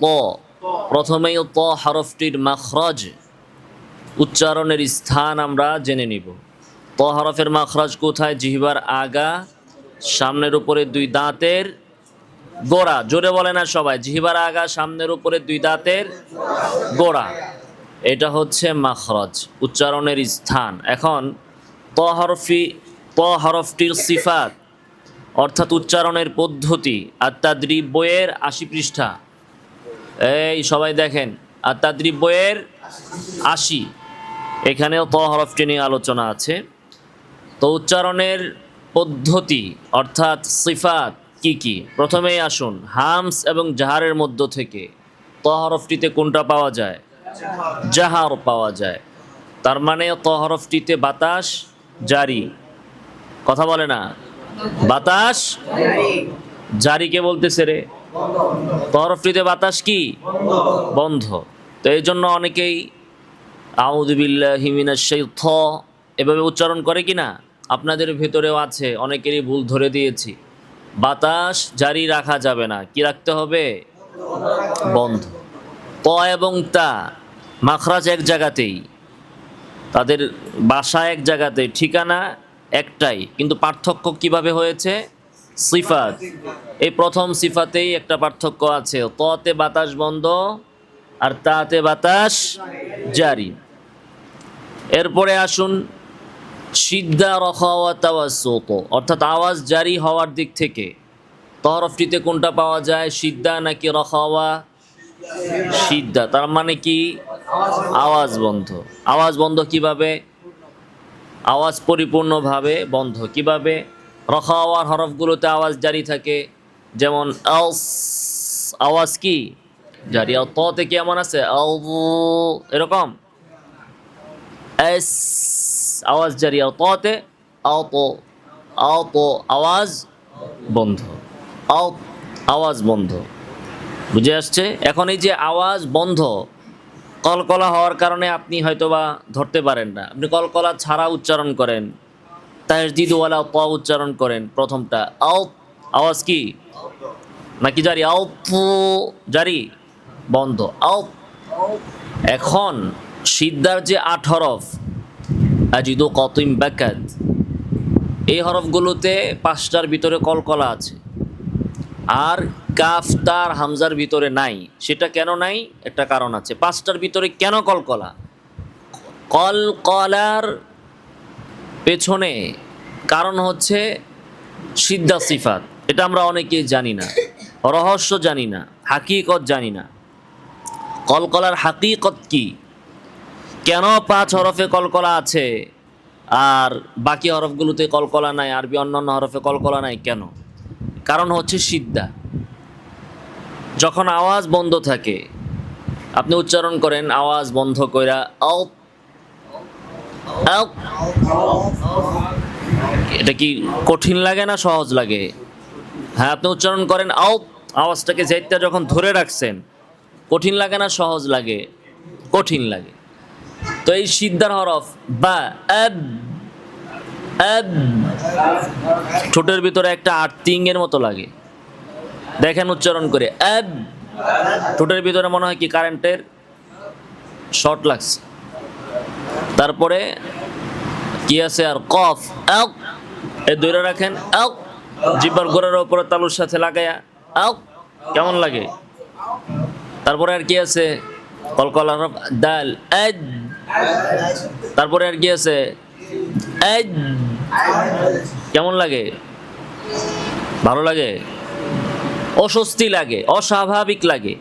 ত। প্রথমেই ত হরফটির মাখরাজ, উচ্চারণের স্থান আমরা জেনে নিব। ত হরফের মাখরাজ কোথায়? জিহ্বার আগা, সামনের উপরে দুই দাঁতের গোড়া। জোরে বলে না সবাই, জিহ্বার আগা, সামনের উপরে দুই দাঁতের গোড়া, এটা হচ্ছে মাখরাজ, উচ্চারণের স্থান। এখন ত হরফটির সিফাত অর্থাৎ উচ্চারণের পদ্ধতি আত-তাদরিব বইয়ের ৮০ পৃষ্ঠা। এই সবাই দেখেন, আত-তাদরিব বইয়ের ৮০, এখানেও ত হরফটি নিয়ে আলোচনা আছে। তো উচ্চারণের পদ্ধতি অর্থাৎ সিফাত কি কি, প্রথমেই আসুন হামস এবং জাহারের মধ্য থেকে ত হরফটিতে কোনটা পাওয়া যায়? জাহার পাওয়া যায়। তার মানে ত হরফটিতে বাতাস জারি। কথা বলে না, বাতাস জারিকে বলতেছে রে, ত হরফটিতে বাতাস কি? বন্ধ। তো এই জন্য অনেকেই আউযু বিল্লাহি মিনাশ শাইতান এভাবে উচ্চারণ করে কি না? আপনাদের ভেতরেও আছে, অনেকেরই ভুল ধরে দিয়েছি। বাতাস জারি রাখা যাবে না, কি রাখতে হবে? বন্ধ। ত এবং তা মাখরাজ এক জায়গাতেই, তাদের বাসা এক জায়গাতেই, ঠিকানা একটাই, কিন্তু পার্থক্য কিভাবে হয়েছে? সিফাত। এই প্রথম সিফাতেই একটা পার্থক্য আছে, ততে বাতাস বন্ধ আর তাতে বাতাস জারি। এরপরে আসুন সিদ্ধা রখাওয়া তাওয়াসসুত, অর্থাৎ আওয়াজ জারি হওয়ার দিক থেকে ত হরফটিতে কোনটা পাওয়া যায়? সিদ্ধা নাকি রখাওয়া? সিদ্ধা। তার মানে কি? আওয়াজ বন্ধ। আওয়াজ বন্ধ কিভাবে? আওয়াজ পরিপূর্ণভাবে বন্ধ কিভাবে? রখাওয়ার হরফগুলোতে আওয়াজ জারি থাকে, যেমন আস, আওয়াজ কি? জারি। আর ততে কি এমন আছে? আউ, এরকম এস, আওয়াজ জারি। আর ততে আও তো, আও তো আওয়াজ বন্ধ, আও আওয়াজ বন্ধ। বুঝে আসছে? এখন এই যে আওয়াজ বন্ধ, কলকলা হওয়ার কারণে আপনি হয়তোবা ধরতে পারেন না, আপনি কলকলা ছাড়া উচ্চারণ করেন, তাজদিদওয়ালা ত উচ্চারণ করেন, প্রথমটা আও, আওয়াজ কি? নাকি জারি? আও পু, জারি বন্ধ, আও। এখন সিদ্ধার যে ৮ হরফ, আজিদু কতিম বাকাত, এই হরফগুলোতে ৫টার ভিতরে কলকলা আছে, আর কাফ তার হামজার ভিতরে নাই। সেটা কেন নাই? একটা কারণ আছে। ৫টার ভিতরে কেন কলকলা? কলকলার পেছনে কারণ হচ্ছে সিদ্ধা সিফাত। এটা আমরা অনেকেই জানি না, রহস্য জানি না, হাকিকত জানি না। কলকলার হাকিকত কি? কেন ৫ হরফে কলকলা আছে আর বাকি হরফগুলোতে কলকলা নাই, আরবি অন্যান্য হরফে কলকলা নাই কেন? কারণ হচ্ছে সিদ্ধা। যখন আওয়াজ বন্ধ থাকে, আপনি উচ্চারণ করেন আওয়াজ বন্ধ কইরা আও, আও, এটা কি কঠিন লাগে না সহজ লাগে? হ্যাঁ, আপনি উচ্চারণ করেন আও, আওয়াজটাকে যেটা যখন ধরে রাখছেন, কঠিন লাগে না সহজ লাগে? কঠিন লাগে। তো এই সিদ্ধার হরফ বা আব, আব, ঠোঁটের ভিতরে একটা আর্থিংয়ের মতো লাগে। দেখেন উচ্চারণ করে আব, ঠোঁটের ভিতরে মনে হয় কি কারেন্টের শর্ট লাগছে। তারপরে কি আছে আর? কফ, আও, এই ধরে রাখেন আও, জিহ্বার গোড়ার উপরে তালুর সাথে লাগায়া আও, কেমন লাগে? তারপরে আর কি আছে? কলকলা হরফ দাল, আদ। তারপরে আর কি আছে? আদ। কেমন লাগে? ভালো লাগে? অস্বস্তি লাগে, অস্বাভাবিক লাগে।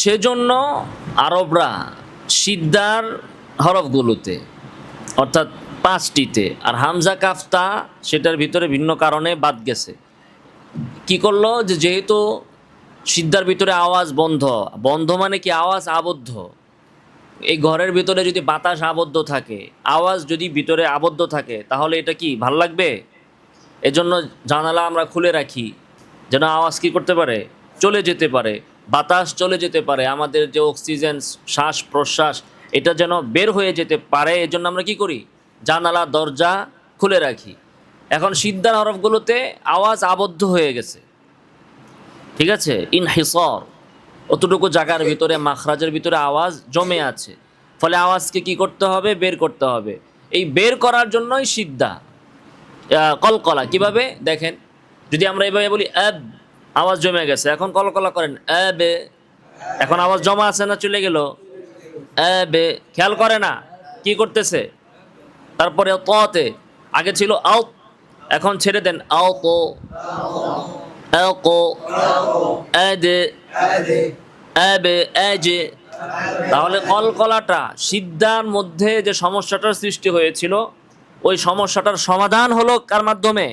সেজন্য আরবরা সিদ্ধার হরফগুলোতে অর্থাৎ ৫টিতে আর হামজা কাফতা সেটার ভিতরে ভিন্ন কারণে বাদ গেছে। কি করলো? যেহেতু সিদ্ধার ভিতরে আওয়াজ বন্ধ, বন্ধ মানে কি? আওয়াজ আবদ্ধ। এই ঘরের ভিতরে যদি বাতাস আবদ্ধ থাকে, আওয়াজ যদি ভিতরে আবদ্ধ থাকে, তাহলে এটা কি ভাল লাগবে? এজন্য জানালা আমরা খুলে রাখি, যেন আওয়াজ কি করতে পারে? চলে যেতে পারে, বাতাস চলে যেতে পারে, আমাদের যে অক্সিজেন, শ্বাস প্রশ্বাস, এটা যেন বের হয়ে যেতে পারে। এজন্য আমরা কি করি? জানালা দরজা খুলে রাখি। এখন সিদ্ধার হরফগুলোতে আওয়াজ আবদ্ধ হয়ে গেছে, ঠিক আছে? ইনহিসার, অতটুকু জায়গার ভিতরে মাখরাজের ভিতরে আওয়াজ জমে আছে, ফলে আওয়াজকে কি করতে হবে, বের করতে হবে। এই বের করার জন্যই সিদ্ধা কলকলা। কিভাবে দেখেন, যদি আমরা এইভাবে বলি অ্যাব, আওয়াজ জমে গেছে, এখন কলকলা করেন অ্যাবে, এখন আওয়াজ জমা আছে না চলে গেল? অ্যাবে, খেয়াল করে না কি করতেছে। তারপরে ততে আগে ছিল আও, এখন ছেড়ে দেন আও তো এদে এবে এজে। তাহলে কলকলাটা সিদ্ধার মধ্যে যে সমস্যাটার সৃষ্টি হয়েছিল, ওই সমস্যাটার সমাধান হলো কার মাধ্যমে?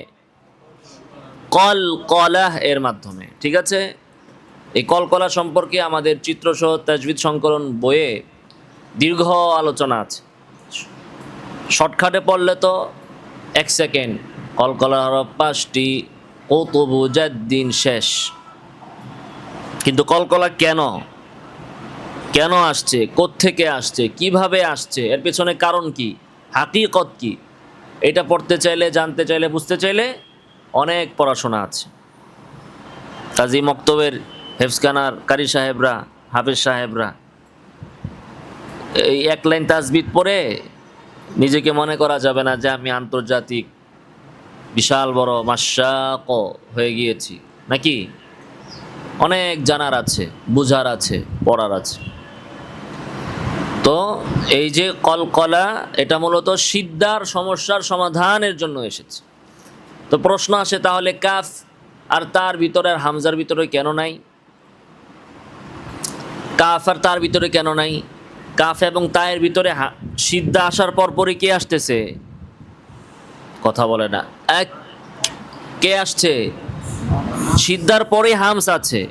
কলকলাহ এর মাধ্যমে। ঠিক আছে, এই কলকলা সম্পর্কে আমাদের চিত্রসহ তাজবিদ সংকলন বইয়ে দীর্ঘ আলোচনা আছে। শর্টকাটে পড়লে তো 1 সেকেন্ড, কলকলার হরফ 5টি, কৌতুবু জাদ্দিন শেষ। কিন্তু কলকলা কেন আসছে, কোত্থেকে আসছে, কিভাবে আসছে, এর পেছনে কারণ কি, হাকিকত কি, এটা পড়তে চাইলে, জানতে চাইলে, বুঝতে চাইলে অনেক পড়াশোনা আছে। কাজী মক্তবের হেফজখানার কারি সাহেবরা, হাফেজ সাহেবরা এই 1 লাইন তাজবিদ পড়ে নিজেকে মনে করা যাবে না যে আমি আন্তর্জাতিক বিশাল বড় মাশাক হয়ে গিয়েছি, নাকি? অনেক জানার আছে, বুঝার আছে, পড়ার আছে। তো এই যে কলকলা, এটা মূলত সিদ্ধার সমস্যার সমাধানের জন্য এসেছে। তো প্রশ্ন আসে, তাহলে কাফ আর তার ভিতরে আর হামজার ভিতরে কেন নাই? কাফ আর তার ভিতরে কেন নাই? কাফ এবং তায়ের ভিতরে সিদ্ধা আসার পরপরই কে আসতেছে? কথা বলে না। এক, কে আসছে? সিদ্ধার পরে হামস আছে।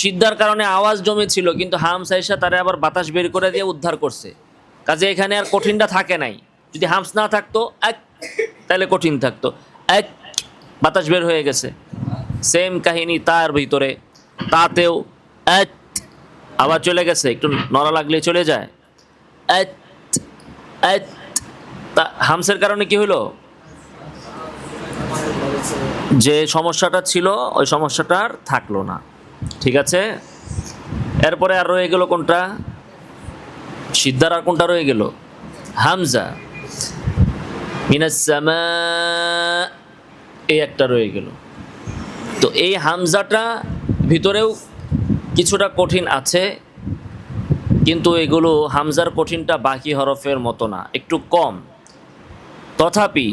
সিদ্ধার কারণে আওয়াজ জমেছিল, কিন্তু হামস আইসা তারে আবার বাতাস বের করে দিয়ে উদ্ধার করছে। কাজে এখানে আর কঠিনটা থাকে নাই। যদি হামস না থাকতো এক, তাহলে কঠিন থাকতো। এক, বাতাস বের হয়ে গেছে। সেম কাহিনী তার ভিতরে, তাতেও এক, আবার চলে গেছে, একটু নড়া লাগলে চলে যায়। এক এক, হামসের কারণে কি হলো? যে সমস্যাটা ছিল ওই সমস্যাটা আর থাকলো না। ঠিক আছে, এরপরে আর রয়ে গেল কোনটা? সিদ্ধার আর কোনটা রয়ে গেল? হামজা। মিনাস সামা, এই একটা রয়ে গেল। তো এই হামজাটা ভিতরেও কিছুটা কঠিন আছে, কিন্তু এগুলো হামজার কঠিনটা বাকি হরফের মতো না, একটু কম। তথাপি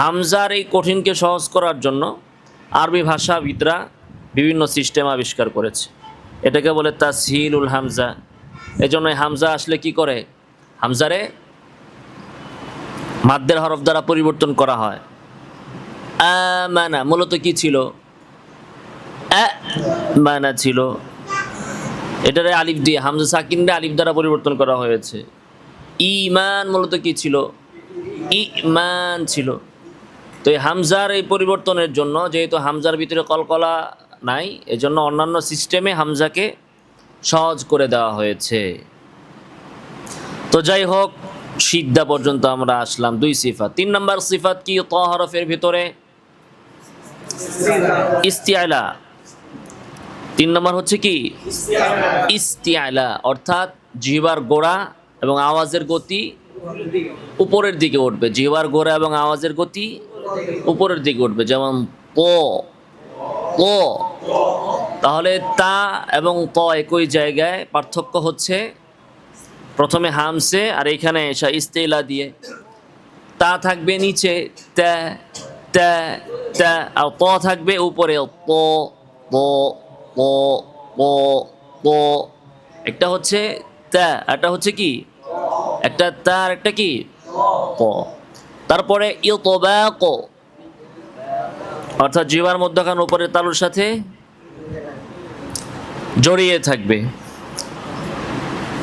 হামজার এই কঠিনকে সহজ করার জন্য আরবি ভাষাবিদরা বিভিন্ন সিস্টেম আবিষ্কার করেছে। এটাকে বলে তাসহিলুল হামজা। এজন্য হামজা আসলে কি করে? হামজারে মাদ্দের হরফ দ্বারা পরিবর্তন করা হয়। আমানা মূলত কি ছিল? মানা ছিল। এটারে আলিফ দিয়ে, হামজা সাকিনরে আলিফ দ্বারা পরিবর্তন করা হয়েছে। ঈমান মূলত কি ছিল? ঈমান ছিল। তো এই হামজার এই পরিবর্তনের জন্য, যেহেতু হামজার ভিতরে কলকলা নাই, এজন্য অন্যান্য সিস্টেমে হামজাকে সহজ করে দেওয়া হয়েছে। তো যাই হোক, সিদ্ধা পর্যন্ত আমরা আসলাম। 2 সিফাত। 3 নম্বর সিফাত কি ত হরফের ভিতরে? ইস্তিআলা। 3 নম্বর হচ্ছে কি? ইস্তিআলা, অর্থাৎ জিহ্বার গোড়া এবং আওয়াজের গতি উপরের দিকে উঠবে। জিহ্বার গোড়া এবং আওয়াজের গতি উপরের দিকে উঠবে, যেমন প প। তাহলে তা এবং ত একই জায়গায়, পার্থক্য হচ্ছে প্রথমে হামসে আর এখানে এসা ইস্তিআলা দিয়ে। তা থাকবে নিচে তা তা তা, আর ত থাকবে উপরে প প প প প। একটা হচ্ছে তা, একটা হচ্ছে কি? একটা তা আর একটা কি? প। তারপরে ইতবাক, অর্থাৎ জিহ্বার মধ্যখান উপরের তালুর সাথে জড়িয়ে থাকবে।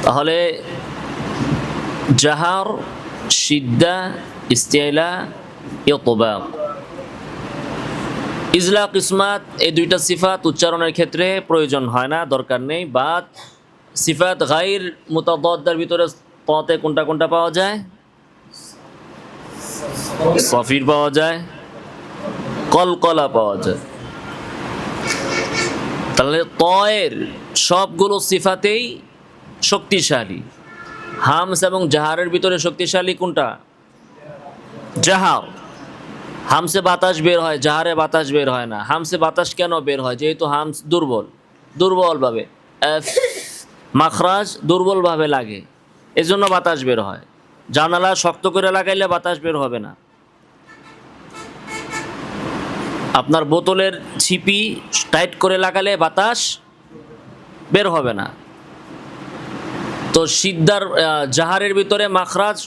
তাহলে জাহার, সিদ্ধা, ইস্তিআলা, ইতবাক। ইজলাক, ইসমাত, এই 2টা সিফাত উচ্চারণের ক্ষেত্রে প্রয়োজন হয় না, দরকার নেই। বাদ সিফাত গাইর মুতাদাদ্দার ভিতরে ততে কোনটা কোনটা পাওয়া যায়? সফির পাওয়া যায়, কলকলা পাওয়া যায়। তাহলে তয়ের সবগুলো সিফাতেই শক্তিশালী। হামস এবং জাহারের ভিতরে শক্তিশালী কোনটা? জাহার। হামসে বাতাস বের হয়, জাহারে বাতাস বের হয় না। হামসে বাতাস কেন বের হয়? যেহেতু হামস দুর্বলভাবে মাখরাজ দুর্বলভাবে লাগে, এজন্য বাতাস বের হয়। জানালা শক্ত করে লাগাইলে বাতাস বের হবে না। আপনার বোতলের ছিপি টাইট করে লাগালে বাতাস বের হবে না। তো সিদ্ধার জাহারের ভিতরে মাখরাজ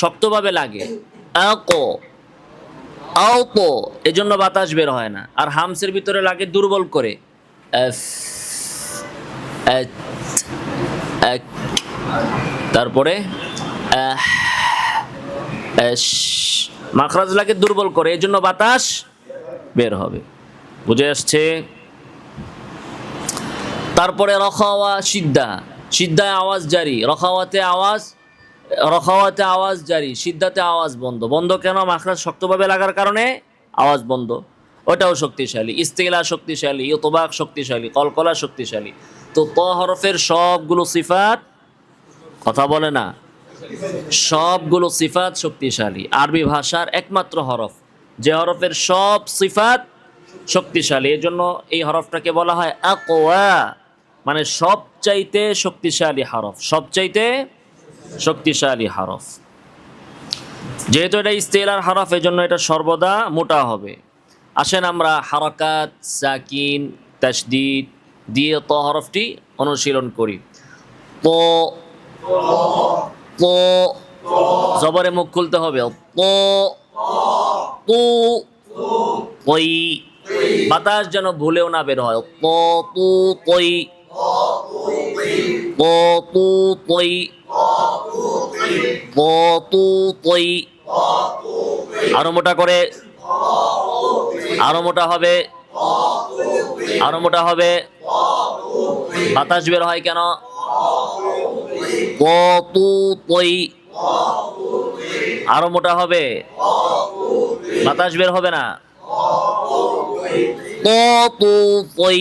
শক্তভাবে লাগে, এজন্য বাতাস বের হয় না। আর হামসের ভিতরে লাগে দুর্বল করে, তারপরে মাখরাজ লাগে দুর্বল করে, এজন্য বাতাস বের হবে। বুঝে আসছে? তারপরে রখাওয়া সিদ্ধায় আওয়াজ জারি, রখাওয়াতে আওয়াজ জারি, সিদ্ধাতে আওয়াজ বন্ধ কেন? মাখরাজ শক্তভাবে লাগার কারণে আওয়াজ বন্ধ। ওটাও শক্তিশালী। ইস্তিলা শক্তিশালী, ইতবাক শক্তিশালী, কলকলা শক্তিশালী। তো ত হরফের সবগুলো সিফাত, কথা বলে না, সবগুলো সিফাত শক্তিশালী। আরবি ভাষার একমাত্র হরফ যে হরফের সব সিফাত শক্তিশালী, এজন্য এই হরফটাকে বলা হয় আকওয়া, মানে সবচাইতে শক্তিশালী হরফ, সবচাইতে শক্তিশালী হরফ। যেহেতু এটা ইস্তিলার হরফ, এজন্য এটা সর্বদা মোটা হবে। আসেন আমরা হারাকাত, সাকিন, তাশদীদ দিয়ে ত হরফটি অনুশীলন করি। ত, ত, জবরে মুখ খুলতে হবে। ত, তু, তই, বাতাস যেন ভুলেও না বের হয়। ত, তু, তই, ত, তু, তই, ত, তু, তই। আরো মোটা করে, আরো মোটা হবে, আরো মোটা হবে। বাতাস বের হয় কেন? ত, তু, তই। আরো মোটা হবে, বাতাস বের হবে না। ত, তু, তই,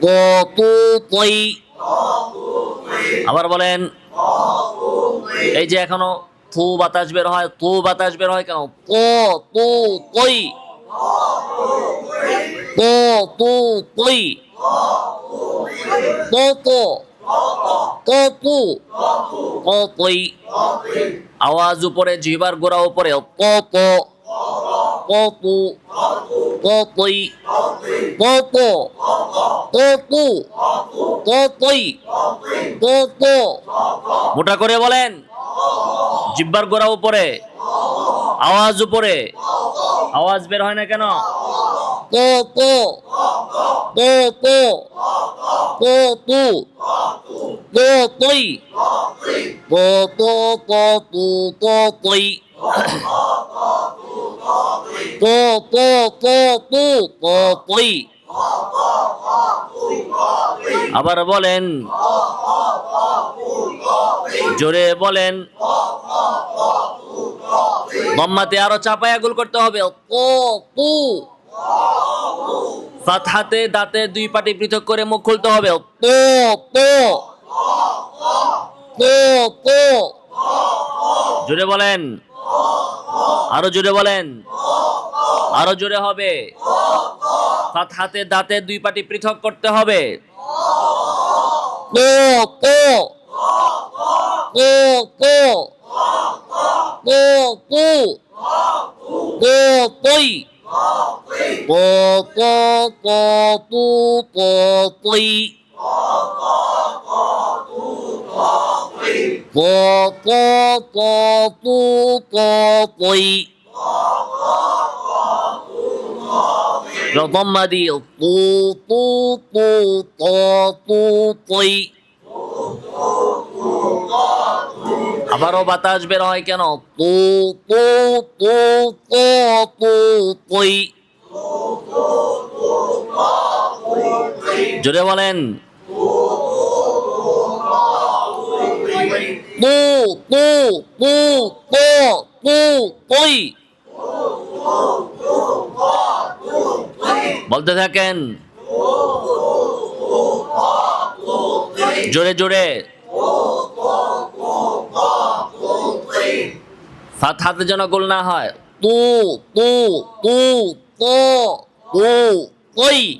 ত, তু, তই। আবার বলেন। এই যে এখনো থু বাতাস বের হয়, থু বাতাস বের হয় কেন? ত, তু, তই, ত, তু, তই, ত, তো, ত, তু, ত, তই। আওয়াজ উপরে, জিহ্বার গোড়া উপরে। ত, তো, ত, তু, ত, তই, ত, তো, ত, তু, ত, তই, ত, তো। মোটা করে বলেন। জিহ্বার গোড়া উপরে, আওয়াজ উপরে, আওয়াজ বের হয় না কেন? ত, তো, ত, তো, ত, তু, ত, তই, ত, তো, ত, তু, ত, তই, ত, তো, ত, তু, ত, তই। আবার বলেন, জোরে বলেন। দম্মাতে আরো চাপায়া গুল করতে হবে। ত, তু। ফাতহাতে দাঁতের দুই পাটি পৃথক করে মুখ খুলতে হবে। ত, তো, ত, তো। জোরে বলেন, আরো জোরে বলেন, আরো জোরে হবে। ফাতহাতে দাঁতের দুই পাটি পৃথক করতে হবে। ত, তো, ত, তো, ত, তু, ত, তই, ত, তো, ত, তু, ত, তই, ত, তো, ত, তু, ত, তই। দম্মা দিয়ে তু, তু, তু, ত, তু, তই। আবারও বাতাস বের হয় কেন? তু, তু, তু, ত, তু, তই। জোরে বলেন। তু, তু, তু, ত, তু, তই। বলতে থাকেন। জোরে জোরে। ফাতহাতে যেন গোল না হয়। তু তু তু তো তু কই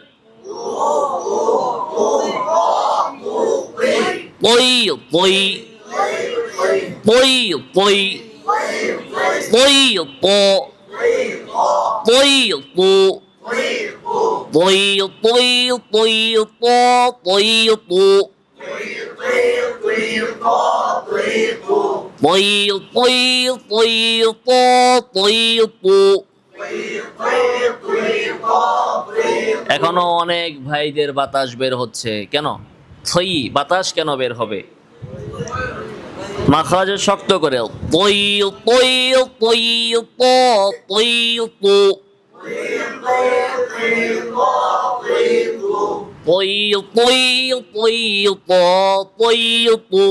কই কই কই কই কই পো কই পু কই কই কই পো কই পু কই কই কই পো কই পু। এখনো অনেক ভাইদের বাতাস বের হচ্ছে কেন? থই বাতাস কেন বের হবে? মাখরাজ শক্ত করে কই কই কই পো কই পু কই কই কই পো কই পু।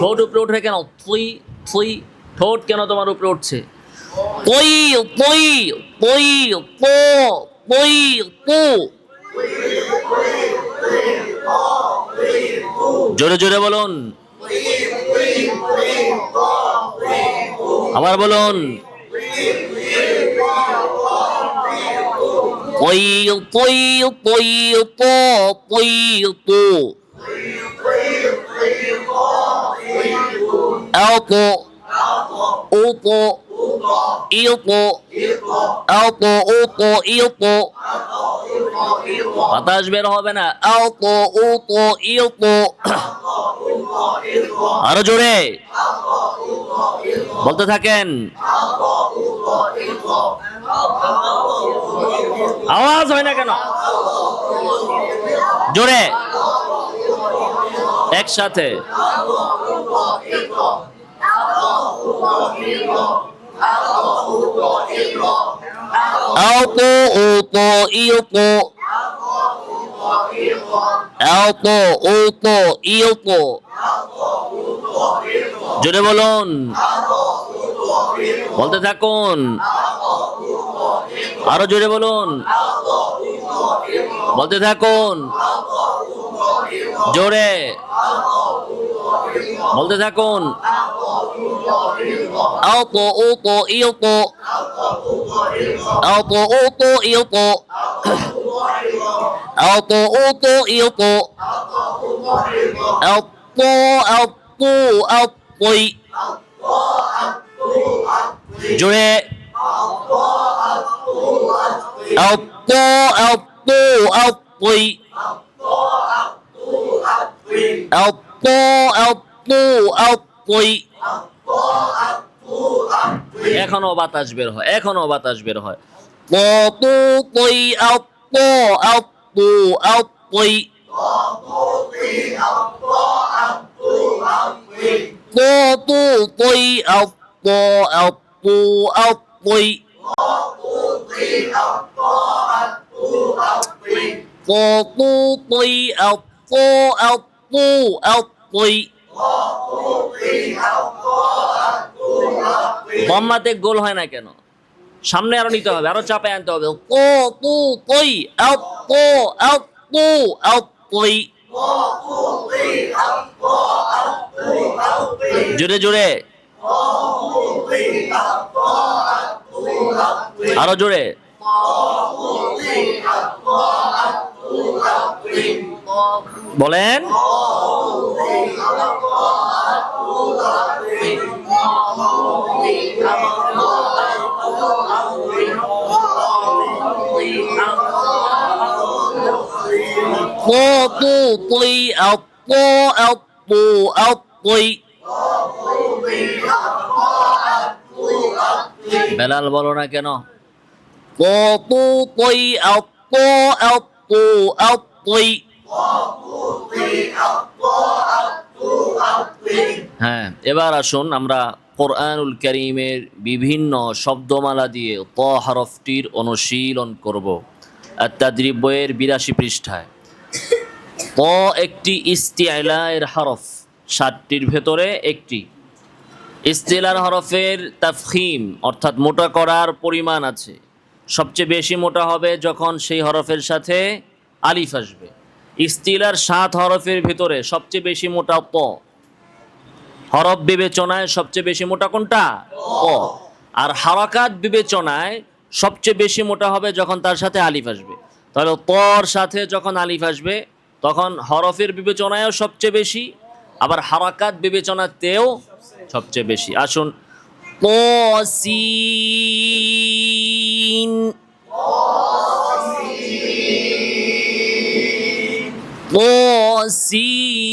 ঠোঁট উপরে উঠে কেন? থুই থুই। ঠোঁট কেন তোমার উপরে উঠছে? কই কই কই পো কই পু। জোরে জোরে বলুন, আবার বলুন। কই কই কই পো কই পু। Elpo, upo, ilpo, elpo, upo, ilpo। বাতাস বের হবে না। elpo, upo, ilpo। আরো জোরে বলতে থাকেন। আওয়াজ হয় না কেন? জোরে একসাথে। Elpo, upo, ilpo, elpo, upo, ilpo। জোরে বলুন, বলতে থাকুন। আরো জোরে বলুন, বলতে থাকুন। জোরে বলতে থাকুন। Elpo, upo, ilpo, elpo, upo, ilpo, elpo, upo, ilpo, elpo, elpo, elpoi। জোরে elpo, elpo, elpoi, elpo, elpo, elpoi। এখনো বাতাস বের হয়, এখনো বাতাস বের হয়। পো পু পই elpo, elpo, elpoi। পো পু পই elpo, elpo, elpoi। পো পু পই elpo, elpo, elpoi। বম্মাতে গোল হয় না কেন? সামনে আরো নিতে হবে, আরো চাপে আনতে হবে। পো পু পই elpo, elpo, elpoi। জোরে জোরে, আরো জোরে। বলেন। পো পু পই elpo, elpo, elpoi। বেলাল বলো না কেন? পো পু পই elpo, elpo, elpoi। হ্যাঁ, এবার আসুন আমরা কোরআনুল কারীমের বিভিন্ন শব্দমালা দিয়ে ত হরফটির অনুশীলন করব। আত-তাদরিব বইয়ের ৮২ পৃষ্ঠায়। ত একটি ইস্তিআলার হরফ, ৭টির ভেতরে একটি। ইস্তিলার হরফের তাফখিম অর্থাৎ মোটা করার পরিমাণ আছে, সবচেয়ে বেশি মোটা হবে যখন সেই হরফের সাথে আলিফ আসবে। ইস্তিলার 7 হরফের ভিতরে সবচেয়ে বেশি মোটা ত। হরফ বিবেচনায় সবচেয়ে বেশি মোটা কোনটা? ত। আর হারাকাত বিবেচনায় সবচেয়ে বেশি মোটা হবে যখন তার সাথে আলিফ আসবে। তাহলে তর সাথে যখন আলিফ আসবে তখন হরফের বিবেচনায়ও সবচেয়ে বেশি, আবার হারাকাত বিবেচনাতেও সবচেয়ে বেশি। আসুন, তসিন,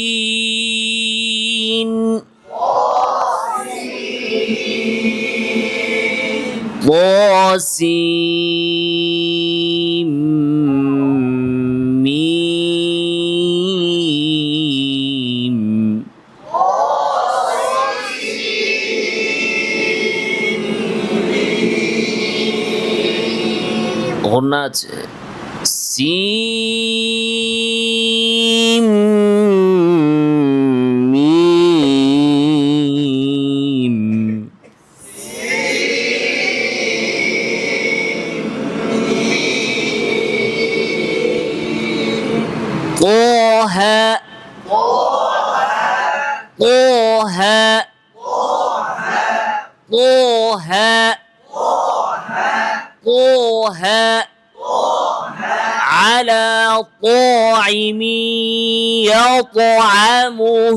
তসিন, তসিম, মিম। গন্না আছে সিম, মিম। طه، طه، طه، طه، على طاعم يطعمه،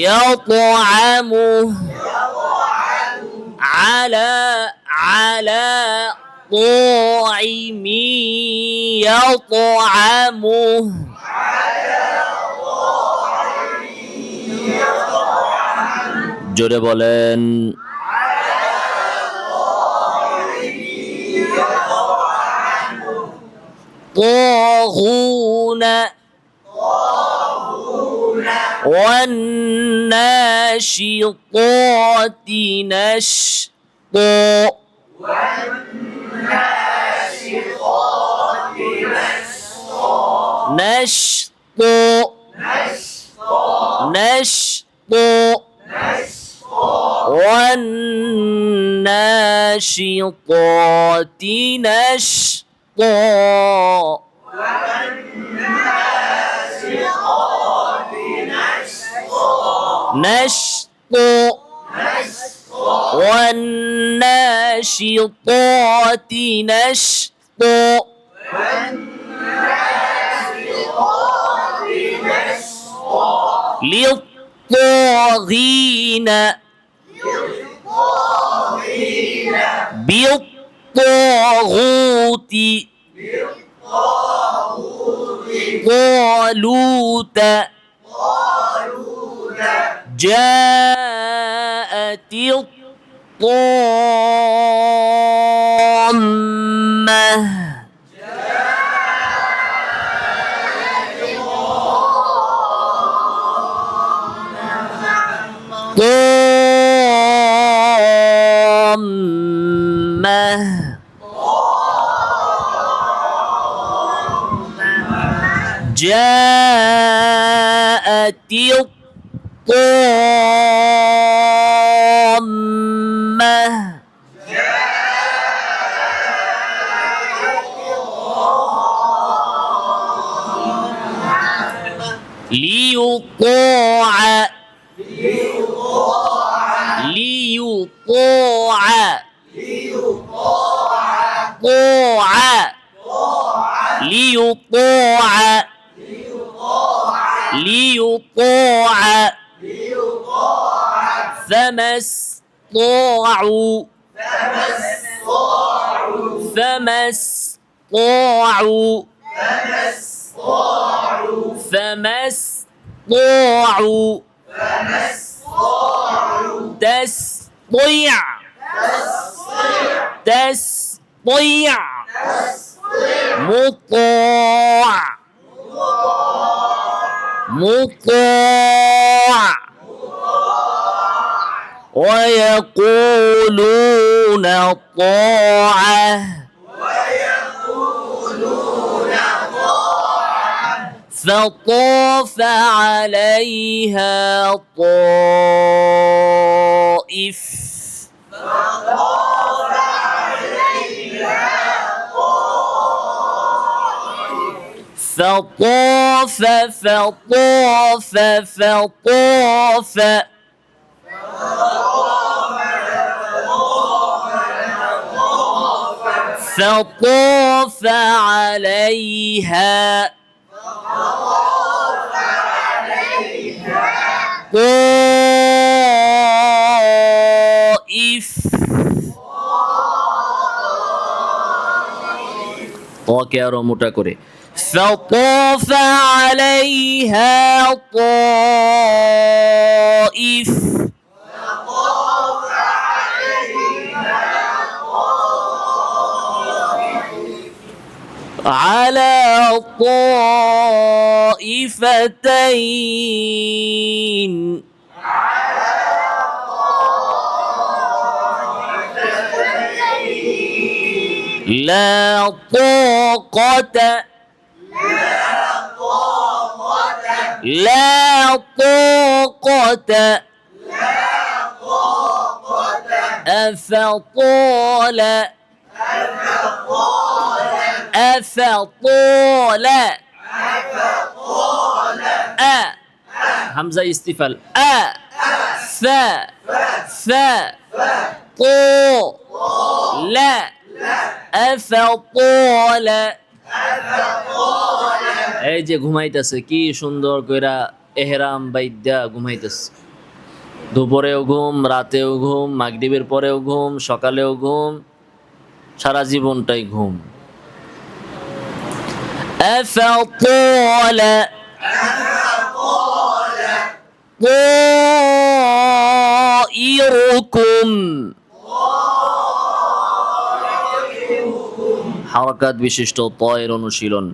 يطعمه، على طاعم يطعمه। জোরে বলেন। طاغون، والناشطات نشطا، نشطا، نشطا، والناشطات نشطا، نشطا، والناشطات نشطا، للطاغين، بالطاغوت، طالوت، جاءت الطامة، طامة، جاءت الطامة، ليطاع، ليطاع، طاع، ليطاع، ليطاع، فما استطاعوا، فما استطاعوا، فما استطاعوا، تستطيع، تستطيع، مطاع، مطاع، ويقولون طاعة، فطاف عليها طائف فطاف فطاف فطاف فطاف عليها طائف طاকে আরো মোটা করে فطاف عليها طائف على طائفتين لا طاقة لا طاقة أفطال أفطال همزة استفال ف طو لا أفطال এই যে ঘুমাইতেছে কি সুন্দর কইরা এহরাম বাইদ্যা ঘুমাইতেছে দুপুরেও ঘুম রাতেও ঘুম মাগরিবের পরেও ঘুম সকালেও ঘুম সারা জীবনটাই ঘুম أفطال طائركم حركات বিশিষ্ট طائر অনুশীলন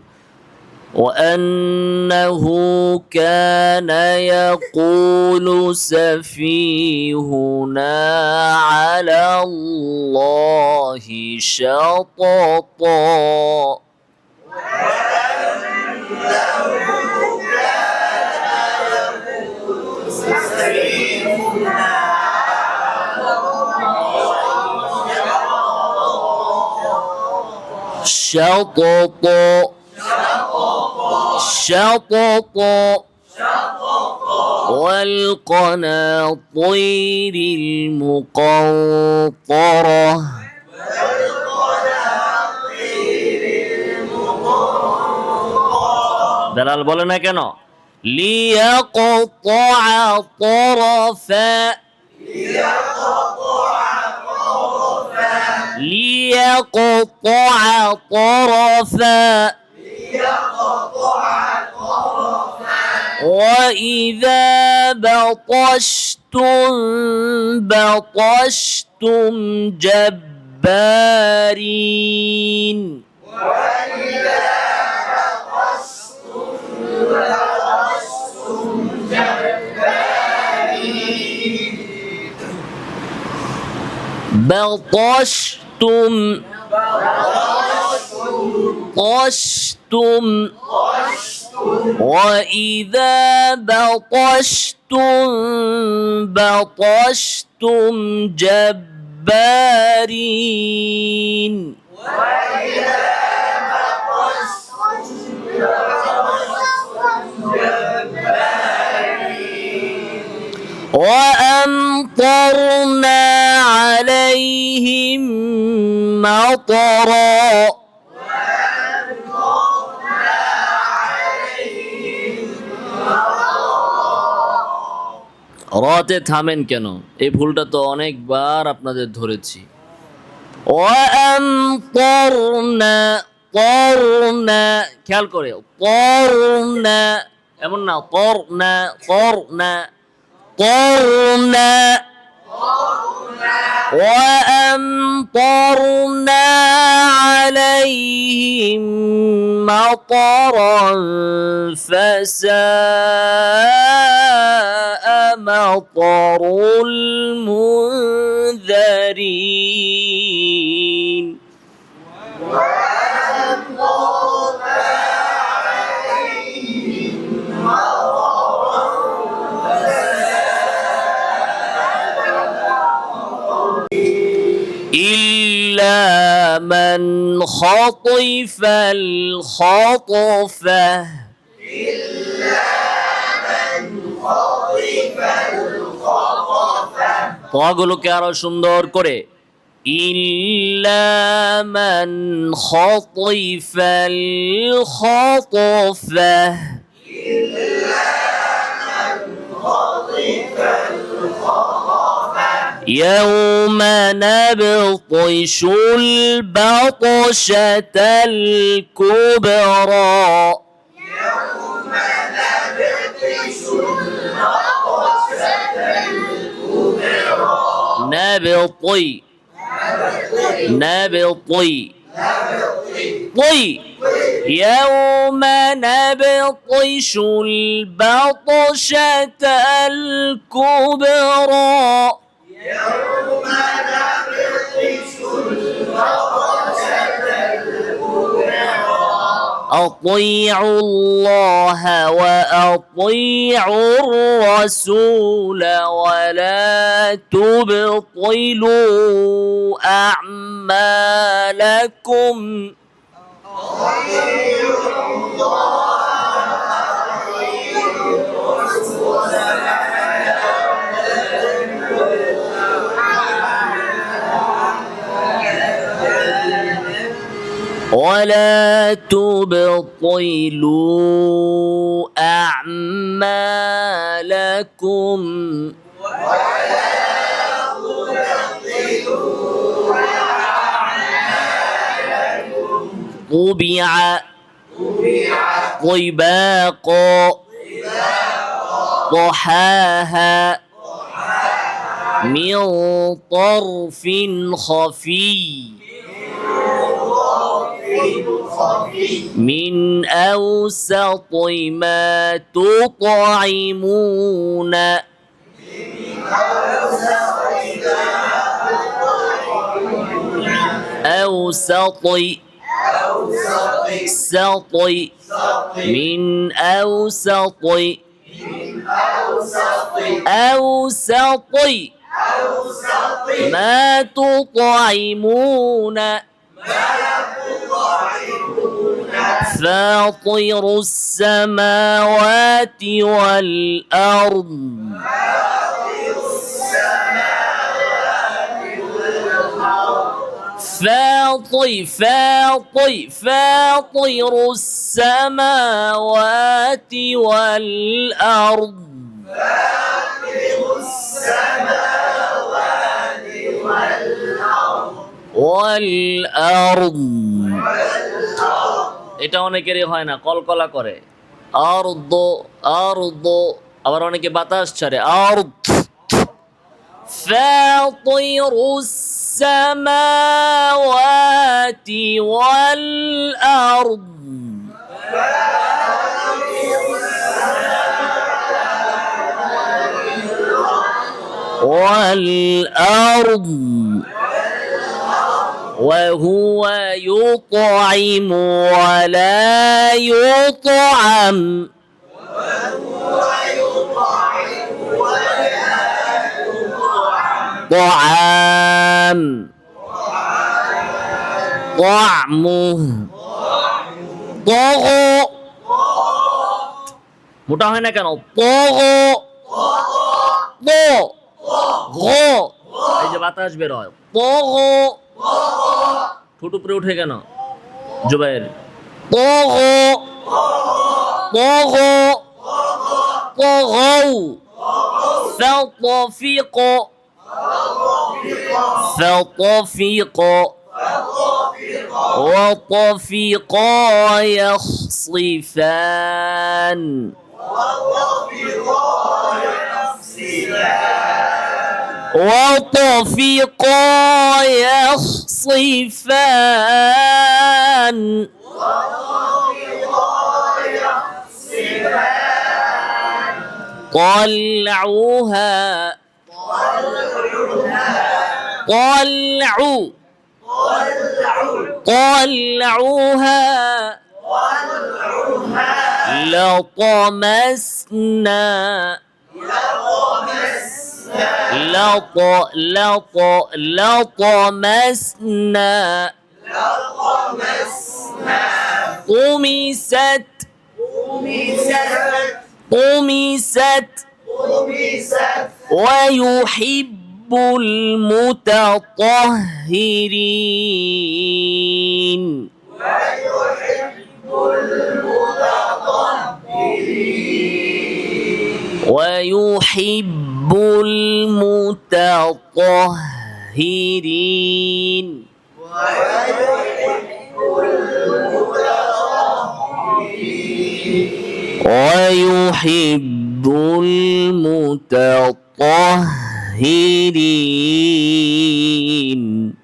وأنه كان يقول سفيهنا على الله شططا شططا شططا والقناطير المقنطرة دلال বলে না কেন ليقطع طرفا ليقطع طرفا وإذا بطشتم بطشتم جبارين بطشتم طشتم وإذا بطشتم بطشتم جبارين وأمطرنا عليهم مطرا রাতে থামেন কেন এই ভুলটা তো অনেকবার আপনাদের ধরেছি وأمطرنا طرنا খেয়াল করে طرنا এমন না طرنا طرنا طرنا وأمطرنا عليهم مطرا فساء مطر المنذرين إلا من خطف الخطفة পগুলোকে আরো সুন্দর করে إلا من خطف الخطفة يوم نبطش البطشة الكبرى نبطي نبطي طي يوم نبطش البطشة الكبرى أطيعوا الله وأطيعوا الرسول ولا تبطلوا أعمالكم ولا تبطلوا أعمالكم طبع طباق ضحاها من طرف خفي من أوسط ما تطعمون أوسط سطي من أوسط أوسط ما تطعمون فاطر السماوات والأرض فاطر السماوات والأرض والأرض এটা অনেকেরই হয় না, কলকলা করে আরদ আরদ, আবার অনেকে বাতাস ছাড়ে আরদ। فاطر السماوات والأرض والأرض وهو يطعم ولا يطعم طعام طعمه طغى মোটা হয় না কেন طغى طغى এই যে বাতাস বের হয় طغى ঠোঁট উপরে উঠে কেন জুবাইর طغى طغى طغوا فطفق فطفق وطفقا يخصفان وطفقا يخصفان طلعوها طلعوها لطمسنا لطمسنا طمست ويحب المتطهرين ويحب المتطهرين ويحب المتطهرين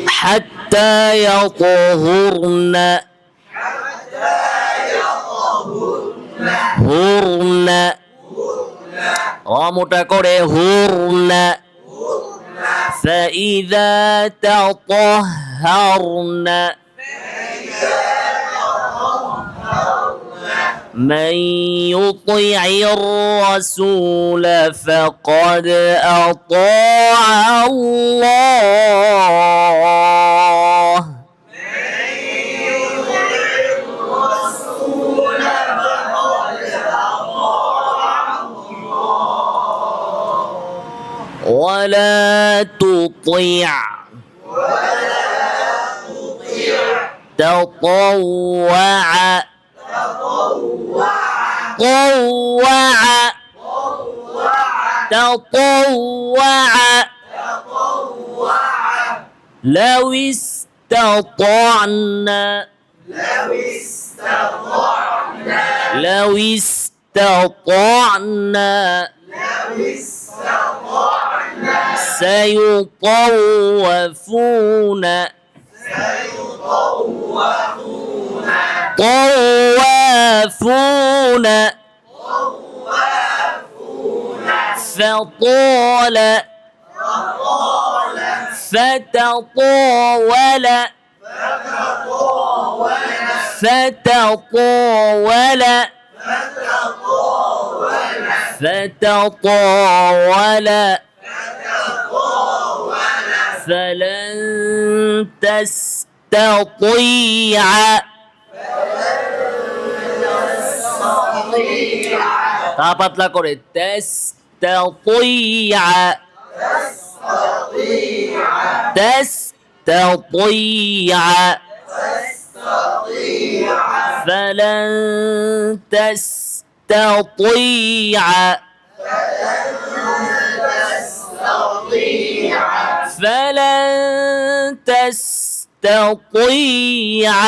حتى يطهرن هرن راموটা করে هرن فإذا تطهرن من يطع الرسول فقد أطاع الله ولا تطع تطوع لو استطعنا سيطوفون فطال فتطاول فلن تستطيع পাতলা করে تستطيع فلن تستطيع فلن تستطيع